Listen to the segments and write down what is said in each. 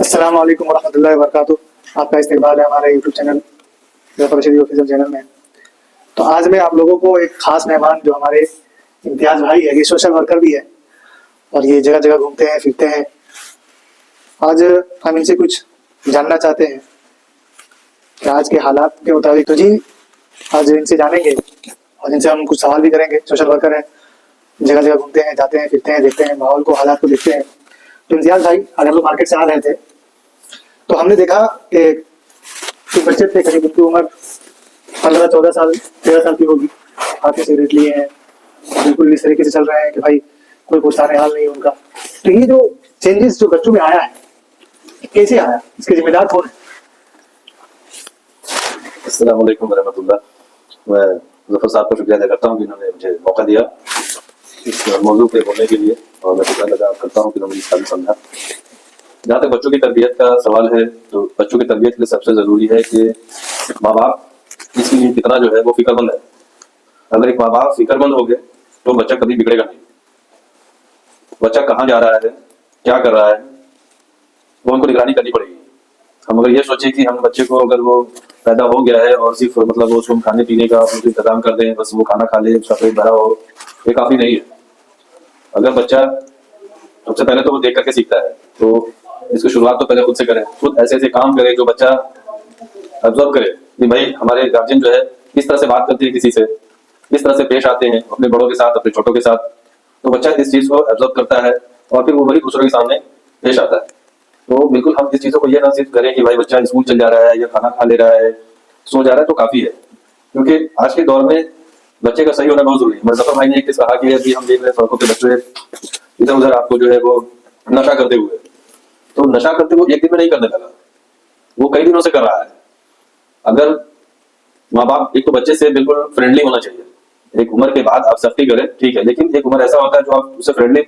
अस्सलाम वालेकुम वरहमतुल्लाहि वबरकातुह। आपका इस्तेकबाल है हमारे YouTube channel Jafar Rashidi official channel में। तो आज मैं आप लोगों को एक खास मेहमान जो हमारे इम्तियाज भाई है, ये सोशल वर्कर भी है और ये जगह जगह घूमते हैं फिरते हैं। आज हम इनसे कुछ जानना चाहते हैं कि आज के हालात के मुताबिक। तो जी आज इनसे जानेंगे और इनसे हम कुछ सवाल भी करेंगे। सोशल वर्कर है, जगह जगह घूमते हैं, जाते हैं फिरते हैं, देखते हैं माहौल को, हालात को देखते हैं। तो इम्तियाज भाई आज हम लोग मार्केट से आ रहे थे तो हमने देखा कि कुछ बच्चे थे, करीब उनकी उम्र 15-14 साल 13 साल की होगी। हाथ में सिगरेट लिए हैं, बिल्कुल इस तरीके से चल रहे हैं कि भाई कोई पुरसाने हाल नहीं है उनका। तो ये जो चेंजेस जो बच्चों में आया है, कैसे आया, इसके जिम्मेदार कौन है? अस्सलाम वालेकुम वरहमतुल्लाह। मैं जफर साहब का शुक्रिया अदा करता हूँ कि उन्होंने मुझे मौका दिया इस मौजूद पे बोलने के लिए, और मैं शुक्रिया अदा करता हूँ कि उन्होंने इस काबिल समझा। जहाँ तक बच्चों की तरबियत का सवाल है, तो बच्चों की तरबियत के लिए सबसे ज़रूरी है कि माँ बाप इसके लिए कितना जो है वो फिक्रमंद है। अगर एक माँ बाप फिक्रमंद हो गए तो बच्चा कभी बिगड़ेगा नहीं। बच्चा कहाँ जा रहा है, क्या कर रहा है, वो उनको निगरानी करनी पड़ेगी। हम अगर ये सोचे कि हम बच्चे को, अगर वो पैदा हो गया है और सिर्फ मतलब वो उसको खाने पीने का उसको इंतजाम कर दें, बस वो खाना खा ले, उसका पेट भरा हो, ये काफ़ी नहीं है। अगर बच्चा सबसे पहले तो वो देख करके सीखता है, तो इसकी शुरुआत तो पहले खुद से करें। खुद ऐसे ऐसे काम करे जो बच्चा ऑब्जर्व करे कि भाई हमारे गार्जियन जो है किस तरह से बात करते हैं, किसी से किस तरह से पेश आते हैं, अपने बड़ों के साथ, अपने छोटों के साथ। तो बच्चा इस चीज़ को ऑब्जर्व करता है और फिर वो वही दूसरों के सामने पेश आता है। तो बिल्कुल हम इस चीज़ों को ये ना सिर्फ करें कि भाई बच्चा स्कूल चल जा रहा है या खाना खा ले रहा है, सो जा रहा है तो काफ़ी है। क्योंकि आज के दौर में बच्चे का सही होना बहुत जरूरी है। मुजफ्फर भाई ने एक चीज़ कहा कि अभी हम देख रहे हैं सड़कों के बच्चे इधर उधर आपको जो है वो नशा करते हुए। तो नशा करते हुए एक दिन में नहीं करने लगा, वो कई दिनों से कर रहा है। अगर माँ बाप, एक तो बच्चे से बिल्कुल फ्रेंडली होना चाहिए। एक उम्र के बाद आप सख्ती करें, ठीक है, लेकिन एक उम्र ऐसा होता है जो आप उससे फ्रेंडली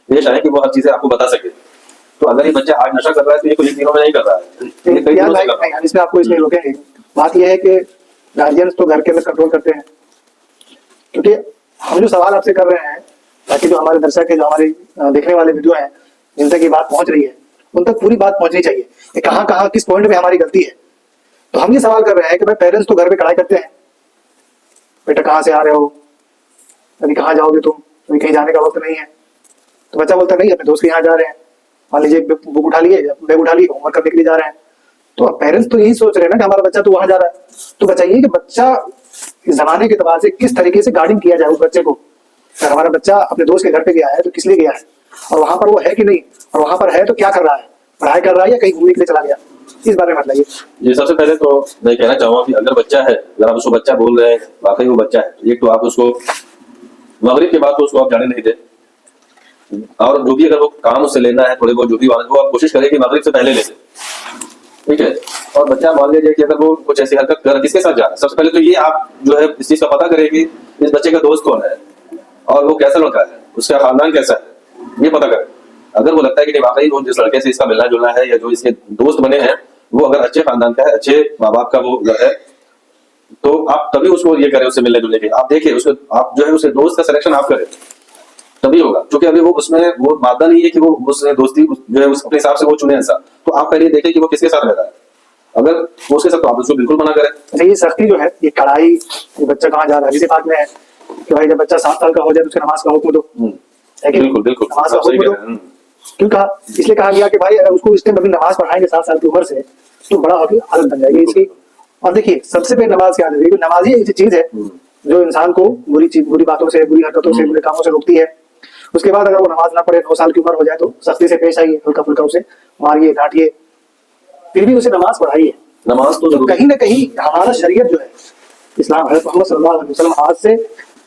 पेश आए कि वो हर चीजें आपको बता सके। तो अगर ये बच्चा आज नशा कर रहा है तो ये कोई दिनों में नहीं कर रहा है, ये कई दिनों से कर रहा है। इसमें आपको इसमें रोकेंगे। बात यह है कि गार्जियंस तो घर के अंदर कंट्रोल करते हैं, क्योंकि हम जो सवाल आपसे कर रहे हैं ताकि जो हमारे दर्शक है, जो हमारे देखने वाले वीडियो हैं, जिन तक ये बात पहुंच रही है, उन तक पूरी बात पहुंचनी चाहिए कि कहाँ कहाँ किस पॉइंट पे हमारी गलती है। तो हम ये सवाल कर रहे हैं कि भाई पेरेंट्स तो घर पे कड़ाई करते हैं, बेटा कहाँ से आ रहे हो, अभी कहाँ जाओगे तुम, अभी कहीं जाने का वक्त नहीं है। तो बच्चा बोलता नहीं, अपने दोस्त के यहाँ जा रहे हैं, मान लीजिए बुक उठा लिए, बैग उठा लिए, होमवर्क करने के लिए जा रहे हैं। तो पेरेंट्स तो यही सोच रहे हैं ना कि हमारा बच्चा तो वहां जा रहा है। तो बताइए कि बच्चा इस जमाने के एतबार से किस तरीके से गार्डिंग किया जाए उस बच्चे को। अगर हमारा बच्चा अपने दोस्त के घर पे गया है तो किस लिए गया है, और वहां पर वो है कि नहीं, और वहां पर है तो क्या कर रहा है, पढ़ाई कर रहा है या कहीं घूमने के लिए चला गया, इस बारे में बताइए। जी, सबसे पहले तो मैं कहना चाहूंगा कि अगर बच्चा है, अगर आप उसको बच्चा बोल रहे हैं, वाकई वो बच्चा है, एक तो आप उसको मगरिब के बाद तो उसको आप जाने नहीं दें। और जो भी अगर वो काम उससे लेना है, थोड़े बहुत जो भी वो आप कोशिश करें कि मगरिब से पहले ले लें, ठीक है। और बच्चा मान लीजिए कि अगर वो कुछ ऐसी हरकत कर, किसके साथ जा रहा है, सबसे पहले तो ये आप जो है इस चीज का पता करें कि इस बच्चे का दोस्त कौन है और वो कैसा लड़का है, उसका खानदान कैसा है, ये पता करें। अगर वो लगता है कि वाकई वो जिस लड़के से इसका मिलना जुलना है या जो इसके दोस्त बने हैं वो अगर अच्छे खानदान का है, अच्छे माँ बाप का वो है, तो आप तभी उसको ये करें, उससे मिलने जुलने के। आप देखिए उसको, आप जो है उसके दोस्त का सिलेक्शन आप करें, तभी होगा। क्योंकि अभी वो उसमें वो मादा नहीं है कि वो उसने दोस्ती जो है उस अपने हिसाब से वो चुने ऐसा। तो आप पहले देखें कि वो किसके साथ रह रहा है। अगर वो उसके साथ, तो आप उसको बिल्कुल मना करें। अच्छा, ये सख्ती जो है, ये कड़ाई, ये बच्चा कहाँ जा रहा है, इसी बात में है कि भाई जब बच्चा 7 साल का हो जाए तो उसके नमाज का हुक्म दो। बिल्कुल बिल्कुल, नमाज का आप सही हुक्म कह दो। रहे हैं। क्यों कहा, इसलिए कहा गया कि भाई अगर उसको इस टाइम अभी नमाज पढ़ाएंगे 7 साल की उम्र से, तो बड़ा होकर आदत बन जाएगी इसकी। और देखिए सबसे पहले नमाज क्या है, नमाज ही ऐसी चीज है जो इंसान को बुरी बातों से, बुरी हरकतों से, बुरे कामों से रोकती है। उसके बाद अगर वो नमाज ना पढ़े, 9 साल की उम्र हो जाए, तो सख्ती से पेश आइए, हल्का फुल्का उसे मारिए, डांटिए, फिर भी उसे नमाज पढ़ाइए। नमाज तो कहीं ना कहीं हमारा शरीयत जो है, इस्लाम, हज़रत मोहम्मद सल्लल्लाहु अलैहि वसल्लम आज से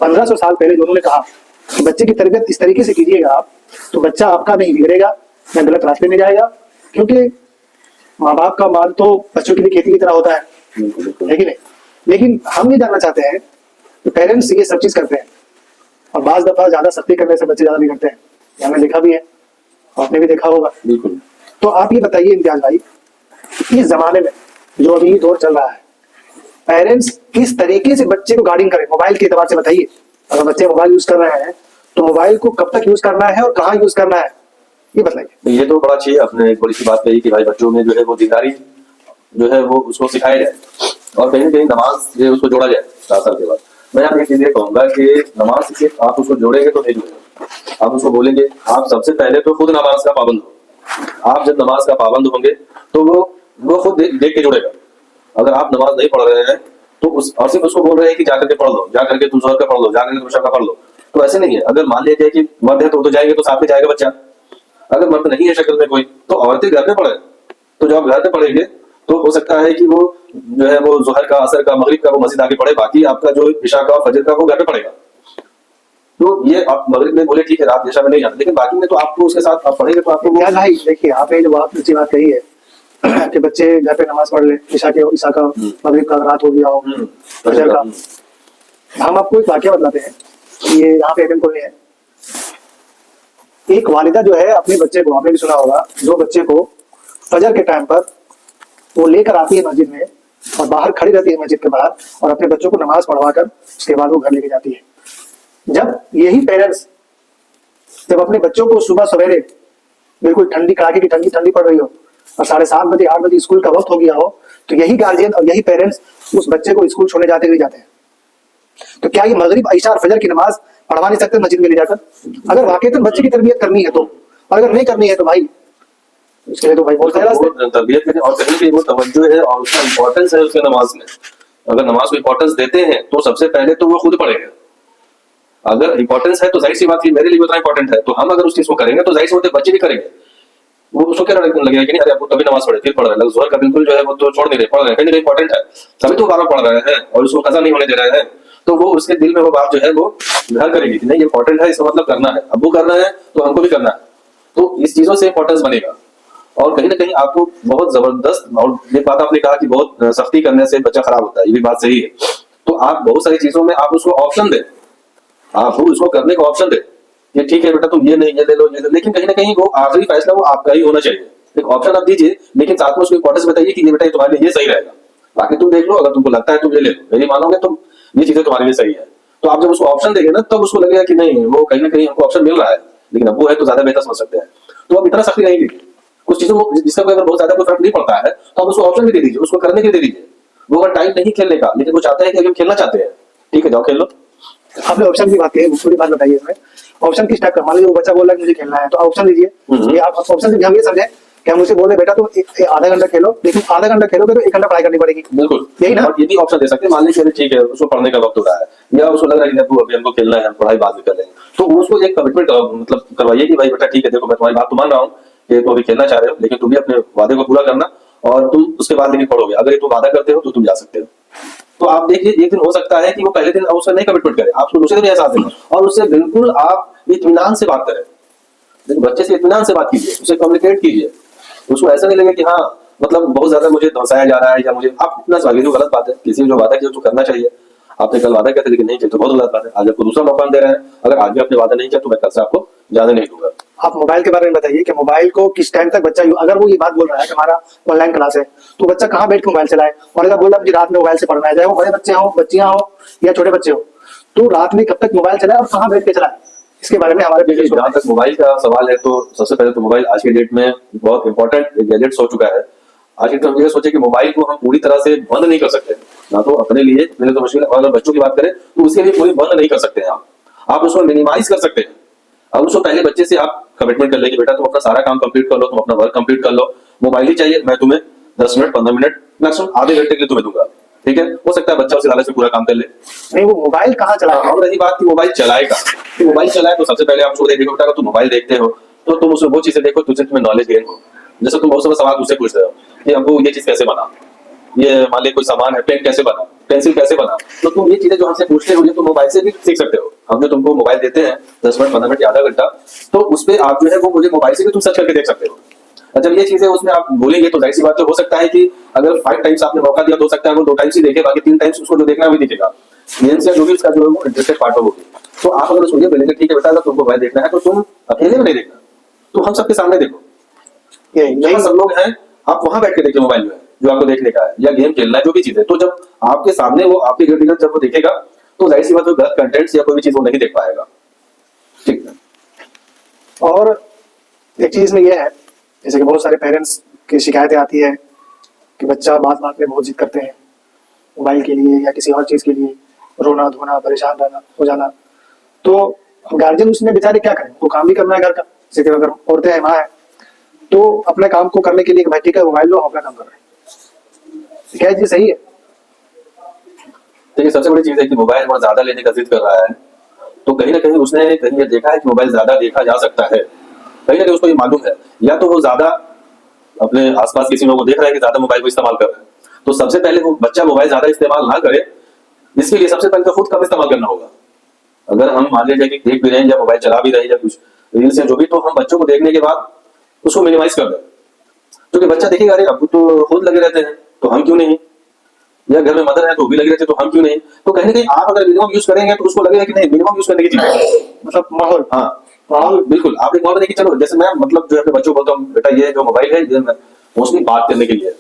1500 साल पहले जो उन्होंने कहा कि बच्चे की तरबियत इस तरीके से कीजिएगा आप, तो बच्चा आपका नहीं बिगड़ेगा, न गलत रास्ते में जाएगा। क्योंकि माँ बाप का माल तो बच्चों के लिए खेती की तरह होता है कि नहीं। लेकिन हम ये जानना चाहते हैं कि पेरेंट्स ये सब चीज करते हैं, और बाज दफा ज्यादा सख्ती करने से बच्चे ज्यादा बिगड़ते हैं, ये हमने देखा भी है, आपने भी देखा होगा। बिल्कुल। तो आप ये बताइए इम्तियाज भाई, इस जमाने में जो अभी दौर चल रहा है, पेरेंट्स किस तरीके से बच्चे को गार्डिंग करें, मोबाइल के एतबार से बताइए। अगर बच्चे मोबाइल यूज कर रहे हैं तो मोबाइल को कब तक यूज करना है और कहाँ यूज करना है, ये बताइए। तो ये तो बड़ा अच्छी आपने एक बड़ी सी बात कही कि भाई बच्चों में जो है वो दीनदारी जो है वो उसको सिखाया जाए और कहीं ना कहीं नमाज जो है उसको जोड़ा जाए 4 साल के बाद। मैं आप एक चीज ये कहूंगा कि नमाज से आप उसको जोड़ेंगे तो नहीं जोड़ेंगे, आप उसको बोलेंगे आप सबसे पहले तो खुद नमाज का पाबंद हो। आप जब नमाज का पाबंद होंगे तो वो खुद देख के जुड़ेगा। अगर आप नमाज नहीं पढ़ रहे हैं तो उस और सिर्फ उसको बोल रहे हैं कि जाकर के पढ़ लो, जाकर के तुम जोहर का पढ़ लो, जाकर के तुम इशा का पढ़ लो, तो ऐसे नहीं है। अगर मान लिया जाए कि मर्द है तो जाएंगे तो साथ में जाएगा बच्चा, अगर मर्द नहीं है शक्ल में कोई तो औरतें घर पे पढ़े, तो जब घर पे पढ़ेंगे तो हो सकता है कि वो जो है वो जोहर का, असर का, मगरिब का वो मस्जिद आके पढ़े, बाकी आपका जो इशा का फजर का वो घर पे पढ़ेगा। तो ये आप मगरिब में बोले ठीक है रात इशा में नहीं जाते, लेकिन बाकी में तो आपको उसके साथ आप पढ़ेंगे तो आपको क्या भाई देखिए, आपने जो बहुत अच्छी बात कही है कि बच्चे घर पे नमाज पढ़ ले, इशा का, मगरिब का, रात हो गया हो, फजर का। हम आपको एक वाक्य बताते हैं, ये यहाँ पे एफएम खोलनी है। एक वालिदा जो है अपने बच्चे को, आपने भी सुना होगा, जो बच्चे को फजर के टाइम पर वो लेकर आती है मस्जिद में और बाहर खड़ी रहती है मस्जिद के बाहर और अपने बच्चों को नमाज पढ़वा कर उसके बाद वो घर लेके जाती है। जब यही पेरेंट्स जब अपने बच्चों को सुबह सवेरे बिल्कुल ठंडी, कड़ाके की ठंडी ठंडी पड़ रही हो और 7:30 बजे 8 बजे स्कूल का वक्त हो गया हो, तो यही गार्जियन और यही पेरेंट्स उस बच्चे को स्कूल छोड़ने जाते हुए जाते हैं। तो क्या ये मगरिब, ईशा और फजर की नमाज पढ़वा नहीं सकते मस्जिद में ले जाकर? अगर वाकई तो बच्चे की तरबियत करनी है तो, और अगर नहीं करनी है तो भाई उसके लिए तो भाई बहुत सारा तरबियत करें और कहीं भी वो तवज्जो है और उसका इंपॉर्टेंस है उसके नमाज में। अगर नमाज को इंपॉर्टेंस देते हैं तो सबसे पहले तो वो खुद पढ़ेगा। अगर इंपॉर्टेंस है तो जाहिर सी बात है मेरे लिए उतना इंपॉर्टेंट है, तो हम अगर उस चीज को करेंगे तो जाहिर सी बात है बच्चे भी करेंगे। वो उसको क्या लगेगा कि नहीं अरे अब तभी नमाज पढ़े फिर पढ़ रहे हैं, जोहर का बिल्कुल जो है वो तो छोड़ नहीं रहे, पढ़ रहे हैं, कहीं ना कहीं इंपॉर्टेंट है, तभी तो बार पढ़ रहे हैं और उसको कजा नहीं होने दे रहे हैं। तो वो उसके दिल में वो बात जो है वो घर करेगी कि नहीं इंपॉर्टेंट है, इसका मतलब करना है, अब वो कर रहे हैं तो हमको भी करना है। तो इस चीजों से इंपॉर्टेंस बनेगा और कहीं ना कहीं आपको बहुत जबरदस्त, और ये बात आपने कहा कि बहुत सख्ती करने से बच्चा खराब होता है, ये भी बात सही है। तो आप बहुत सारी चीजों में आप उसको ऑप्शन दें, आप उसको करने का ऑप्शन दे कि ठीक है बेटा तुम ये नहीं ये ले लो ये ले, लेकिन कहीं ना कहीं वो आखिरी फैसला वो आपका ही होना चाहिए। एक ऑप्शन आप दीजिए लेकिन साथ में उसको इंपॉर्टेंस बताइए कि ये बेटा तुम्हारे लिए ये सही रहेगा, बाकी तुम देख लो, अगर तुमको लगता है तुम ये ले लो, मेरी मानोगे तुम ये चीजें तुम्हारे लिए सही है। तो आप जब उसको ऑप्शन देंगे ना तब उसको लगेगा कि नहीं वो कहीं ना कहीं हमको ऑप्शन मिल रहा है, लेकिन अब वो है तो ज्यादा बेहतर समझ सकते हैं। तो अब इतना सख्ती नहीं कीजिए कुछ चीजों को जिसका अगर बहुत ज्यादा कोई फर्क नहीं पड़ता है तो आप उसको ऑप्शन भी दे दीजिए, उसको करने के लिए दे दीजिए। वो अगर टाइम नहीं खेलने का लेकिन वो चाहते हैं कि हम खेलना चाहते हैं, ठीक है जाओ खेल लो। आपने ऑप्शन की बात की, पूरी बात बताइए इसमें। ऑप्शन किस टाइप का? मान लीजिए वो बच्चा बोल रहा है कि मुझे खेलना है तो ऑप्शन दीजिए। ये आप ऑप्शन से हम ये समझे कि हम उसे बोले बेटा तुम आधा घंटा खेलो, लेकिन आधा घंटा खेलोगे तो 1 घंटा पढ़ाई करनी पड़ेगी। बिल्कुल यही ना? और ये भी ऑप्शन दे सकते हैं, मान लीजिए ठीक है उसको पढ़ने का वक्त हो रहा है या उसको लग रहा है कि अभी हमको खेलना है, पढ़ाई बाद में कर लेंगे, तो उसको एक कमिटमेंट मतलब करवाइए कि भाई बेटा ठीक है देखो मैं तुम्हारी बात तो मान रहा हूँ कि तुम अभी खेलना चाह रहे हो, लेकिन तुम भी अपने वादे को पूरा करना और तुम उसके बाद लेकिन पढ़ोगे, अगर तुम वादा करते हो तो तुम जा सकते हो। तो आप देखिए एक दिन हो सकता है कि वो पहले दिन उससे नहीं कमिटमेंट करे, आप उसको दूसरे दिन एहसास देना और उससे बिल्कुल आप इत्मीनान से बात करें। लेकिन बच्चे से इत्मीनान से बात कीजिए, उससे कम्युनिकेट कीजिए, उसको ऐसा नहीं लगे कि हाँ मतलब बहुत ज्यादा मुझे धमकाया जा रहा है या मुझे आप इतना स्वागत हो, गलत बात है। किसी ने जो वादा किया तो करना चाहिए, आपने कल वादा किया था लेकिन नहीं किया तो बहुत गलत बात है। आज आपको दूसरा मौका दे रहे हैं, अगर आज भी आपने वादा नहीं किया तो मैं कल से आपको जाने नहीं दूंगा। आप मोबाइल के बारे में बताइए कि मोबाइल को किस टाइम तक बच्चा, अगर वो ये बात बोल रहा है कि हमारा ऑनलाइन क्लास है तो बच्चा कहाँ बैठ के मोबाइल चलाए, और अगर बोला मुझे रात में मोबाइल से पढ़ना है, चाहे वो बड़े बच्चे हो, बच्चियां हो या छोटे बच्चे हो, तो रात में कब तक मोबाइल चलाए और कहाँ बैठ के चलाए, इसके बारे में हमारे देखिए जहाँ तक मोबाइल का सवाल है तो सबसे पहले तो मोबाइल आज के डेट में बहुत इंपॉर्टेंट गैजेट्स हो चुका है। आज के हम ये सोचे कि मोबाइल को हम पूरी तरह से बंद नहीं कर सकते, ना तो अपने लिए मेरे तो मुश्किल है, अगर बच्चों की बात करें तो उसके लिए पूरी बंद नहीं कर सकते हैं आप उसको मिनिमाइज कर सकते हैं। अब उसको पहले बच्चे से आप कमिटमेंट कर ले कि बेटा तुम अपना सारा काम कंप्लीट कर लो, तुम अपना वर्क कंप्लीट कर लो, मोबाइल ही चाहिए मैं तुम्हें 10 मिनट 15 मिनट मैक्सिमम आधे घंटे के लिए तुम्हें दूंगा, ठीक है। हो सकता है बच्चा उसे लालच में पूरा काम कर ले। नहीं वो मोबाइल कहाँ चलाएगा? और रही बात कि मोबाइल चलाएगा, तो मोबाइल चलाए तो सबसे पहले आप उसको देखो बेटा अगर तुम मोबाइल देखते हो तो तुम उसमें वो चीजें देखो तुझसे तुम्हें नॉलेज गेन हो। जैसे तुम बहुत सारा सवाल मुझसे पूछ रहे हो कि हमको ये चीज कैसे बना, ये मान ली कोई सामान है, पेन कैसे बना, पेंसिल कैसे बना, तो तुम ये चीजें जो हमसे पूछते हो ये तुम मोबाइल से भी सीख सकते हो। हम जो तुमको मोबाइल देते हैं 10 मिनट 15 मिनट आधा घंटा, तो उस पर आप जो है वो मुझे मोबाइल से भी तुम सर्च करके देख सकते हो। और जब ये चीजें उसमें आप बोलेंगे तो जाहिर सी बात हो सकता है कि अगर 5 टाइम्स आपने मौका दिया तो हो सकता है वो 2 टाइम्स ही देखे, बाकी 3 टाइम्स उसको जो देखना है वही दिखेगा, गेम्स या जो भी उसका जो है वो इंटरेस्टेड पार्ट होगी। तो आप अगर उसको ये बोलेंगे ठीक है बेटा अगर तुमको मोबाइल देखना है तो तुम अकेले में नहीं देखना, तो हम सबके सामने देखो, जहाँ सब लोग हैं आप वहां बैठ के देखिए मोबाइल में जो आपको देखने का है या गेम खेलना है जो भी चीज है। तो जब आपके सामने वो आपके इर्द गिर्द जब वो देखेगा तो जाहिर सी बात है गलत कंटेंट्स या कोई भी चीज वो नहीं देख पाएगा, ठीक है। और एक चीज में ये है, जैसे कि बहुत सारे पेरेंट्स की शिकायतें आती है कि बच्चा बात बात में बहुत जिद करते हैं मोबाइल के लिए या किसी और चीज के लिए, रोना धोना, परेशान रहना हो जाना। तो गार्जियन उसमें बेचारे क्या करें, वो काम भी करना है घर का, जैसे कि अगर औरतें हैं, माँ है, तो अपने काम को करने के लिए भाई ठीक है मोबाइल लो, अपना काम कर रहे हैं। क्या ये सही है? देखिए सबसे बड़ी चीज है कि मोबाइल बहुत ज्यादा लेने का जिद कर रहा है, तो कहीं ना कहीं उसने कहीं ये देखा है कि मोबाइल ज्यादा देखा जा सकता है, कहीं ना कहीं उसको ये मालूम है, या तो वो ज्यादा अपने आसपास किसी लोगों को देख रहा है कि ज्यादा मोबाइल को इस्तेमाल कर रहा है, तो सबसे पहले वो बच्चा मोबाइल ज्यादा इस्तेमाल ना करे, इसके लिए सबसे पहले तो खुद कम इस्तेमाल करना होगा। अगर हम मान लीजिए कि देख भी रहे हैं या मोबाइल चला भी रहे हैं या कुछ रील्स या जो भी, तो हम बच्चों को देखने के बाद उसको मिनिमाइज कर दें, क्योंकि बच्चा देखेगा अरे अब तो खुद लगे रहते हैं तो हम क्यों नहीं, या घर में मदर है तो भी लगे रहते तो हम क्यों नहीं। तो कहीं ना कहीं आप अगर मिनिमम यूज करेंगे तो उसको लगेगा कि नहीं मिनिमम यूज करने की चीज है, मतलब माहौल। हाँ माहौल बिल्कुल। आप एक माहौल देखिए, चलो जैसे मैं मतलब जो अपने बच्चों को बोलता हूँ बेटा ये जो मोबाइल है ये मोस्टली बात करने के लिए है,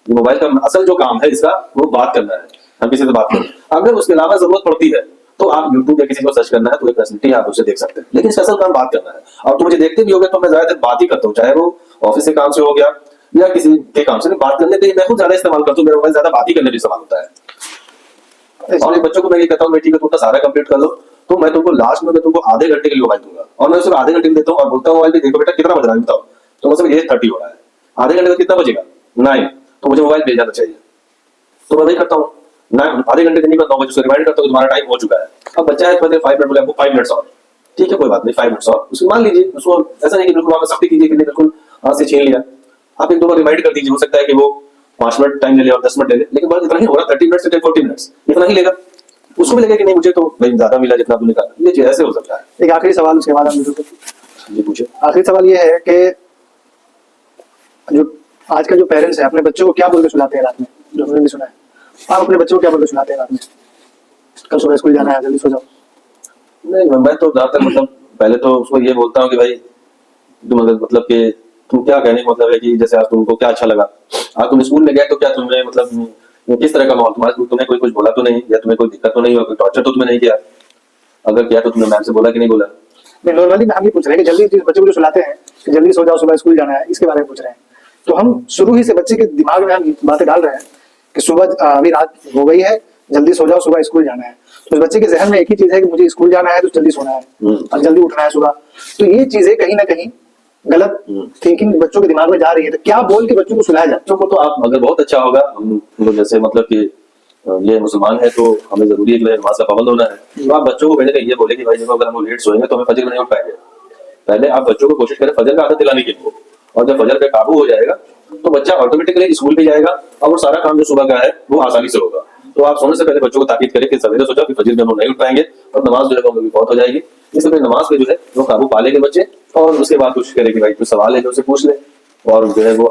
ये मोबाइल का असल जो काम है इसका वो बात करना है, हम किसी से बात करें। अगर उसके अलावा जरूरत पड़ती है तो आप यूट्यूब या किसी को सर्च करना है तो एक फैसिलिटी आप उसे देख सकते हैं, लेकिन इसका असल काम बात करना है। और तो मुझे देखते भी होगे तो मैं ज्यादातर बात ही करता हूँ, चाहे वो ऑफिस के काम से हो गया या किसी के काम से, बात करने के लिए मैं खुद ज्यादा इस्तेमाल करता हूँ, मेरा मोबाइल ज्यादा बात ही करने में इस्तेमाल होता है। और बच्चों को मैं ये कहता हूँ ठीक है तुम सारा कंप्लीट कर लो, तो मैं तुमको लास्ट में मैं तुमको आधे घंटे के लिए मोबाइल दूंगा, और मैं उसको आधे घंटे में देता हूँ और बोलता हूँ मोबाइल देखो बेटा कितना बज रहा है बताओ, तो मतलब ये 30 हो रहा है, आधे घंटे में कितना बजेगा 9, तो मुझे मोबाइल भेज जाना चाहिए। तो मैं वही करता हूँ ना, आधे घंटे के नहीं करता हूँ, मैं उसको रिमाइंड करता हूँ तुम्हारा टाइम हो चुका है। अब बच्चा है 5 मिनट बोले 5 मिनट्स और, ठीक है कोई बात नहीं 5 मिनट्स और उसको मान लीजिए, उसको ऐसा नहीं कि बिल्कुल आप सख्ती कीजिए कि नहीं बिल्कुल हाथ से छीन लिया, आप एक दो बार रिमाइंड कर दीजिए, हो सकता है कि वो 5 मिनट टाइम ले ले और 10 मिनट ले ले, लेकिन बस इतना ही हो रहा 30 मिनट से 40 मिनट्स इतना ही लेगा, उसको भी लगेगा कि नहीं मुझे तो भाई ज्यादा मिला जितना तुमने कहा, ये चीज ऐसे हो सकता है। एक आखिरी सवाल उसके बाद हम जी पूछे। आखिरी सवाल ये है कि जो आज का जो पेरेंट्स है अपने बच्चों को क्या बोल के सुलाते हैं रात में, जो हमने भी सुना है, आप अपने बच्चों को क्या बोल के सुलाते हैं रात में? कल सुबह स्कूल जाना है, जल्दी सो जाओ। नहीं मैं तो ज्यादातर मतलब पहले तो उसको ये बोलता हूँ कि भाई तुम मतलब कि तुम क्या कहने का मतलब है कि जैसे आज तुमको क्या अच्छा लगा, आज तुम स्कूल में गए तो क्या तुम्हें मतलब किस तरह का माहौल तुम्हारे, तुम्हें कोई कुछ बोला तो नहीं, या तुम्हें कोई दिक्कत तो नहीं हुआ, कोई टॉर्चर तो तुम्हें नहीं किया, अगर किया तो तुमने मैम से बोला कि नहीं बोला। नहीं नॉर्मली हम ये पूछ रहे हैं कि जल्दी बच्चों को जो सुलाते हैं कि जल्दी सो जाओ सुबह स्कूल जाना है, इसके बारे में पूछ रहे हैं। तो हम शुरू ही से बच्चे के दिमाग में हम बातें डाल रहे हैं कि सुबह अभी रात हो गई है, जल्दी सो जाओ सुबह स्कूल जाना है, तो उस बच्चे के जहन में एक ही चीज है कि मुझे स्कूल जाना है तो जल्दी सोना है और जल्दी उठना है सुबह। तो ये चीजें कहीं ना कहीं गलत थिंकिंग बच्चों के दिमाग में जा रही है, तो क्या बोल के बच्चों को सुलाया जाए? बच्चों को तो आप अगर बहुत अच्छा होगा, हम लोग जैसे मतलब कि ये मुसलमान है तो हमें जरूरी है कि नमाज का पाबंद होना है, तो आप बच्चों को पहले तो ये बोले कि भाई देखो अगर हम लेट सोएंगे तो हमें फजर में नहीं उठ पाएंगे, पहले आप बच्चों को कोशिश करें फजर का आदत दिलाने की, और जब फजर पे काबू हो जाएगा तो बच्चा ऑटोमेटिकली स्कूल भी जाएगा और वो सारा काम जो सुबह का है वो आसानी से होगा। तो आप सोने से पहले बच्चों को ताकीद करें कि सवेरे सो जाओ, फिर फजर में हम नहीं उठ पाएंगे और नमाज जो है वो भी बहुत हो जाएगी, इसलिए नमाज पे जो है वो काबू पा लेंगे बच्चे। और उसके बाद कोशिश करें कि भाई कुछ सवाल है जो उसे पूछ ले, और जो है वो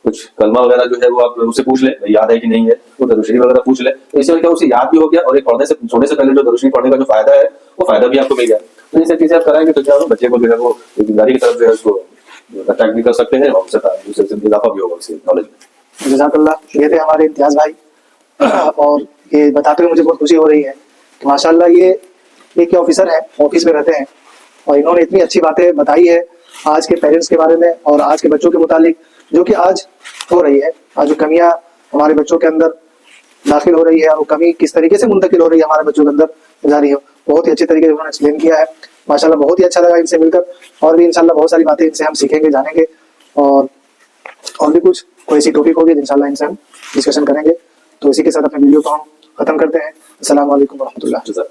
कुछ कलमा वगैरह जो है वो आप उसे पूछ ले याद है कि नहीं है, वो दरूद शरीफ वगैरह पूछ ले, तो इससे क्या उसे याद भी हो गया, और एक पढ़ने से सोने से पहले जो दरूद शरीफ पढ़ने का जो फायदा है वो फायदा भी आपको मिल गया। तो ये सब चीजें आप कराएंगे तो क्या होगा, बच्चे को जो है वो ईमानदारी की तरफ जो है उसको अट्रैक्ट भी कर सकते हैं और उससे इजाफा भी होगा उसके नॉलेज में। जज़ाकल्लाह। ये थे हमारे इम्तियाज भाई, और ये बताते हुए मुझे बहुत खुशी हो रही है कि माशाल्लाह ये एक ऑफिसर है, ऑफिस में रहते हैं, और इन्होंने इतनी अच्छी बातें बताई है आज के पेरेंट्स के बारे में और आज के बच्चों के मुतालिक जो कि आज हो रही है, आज जो कमियां हमारे बच्चों के अंदर दाखिल हो रही है और वो कमी किस तरीके से मुंतकिल हो रही है हमारे बच्चों के अंदर जा रही है, बहुत ही अच्छे तरीके से उन्होंने एक्सप्लेन किया है। माशाल्लाह बहुत ही अच्छा लगा इनसे मिलकर, और भी इंशाल्लाह बहुत सारी बातें इनसे हम सीखेंगे जानेंगे, और भी कुछ कोई ऐसी टॉपिक होगी इंशाल्लाह इनसे हम डिस्कशन करेंगे। तो इसी के साथ अपने वीडियो को हम खत्म करते हैं। अस्सलाम वालेकुम व रहमतुल्लाह।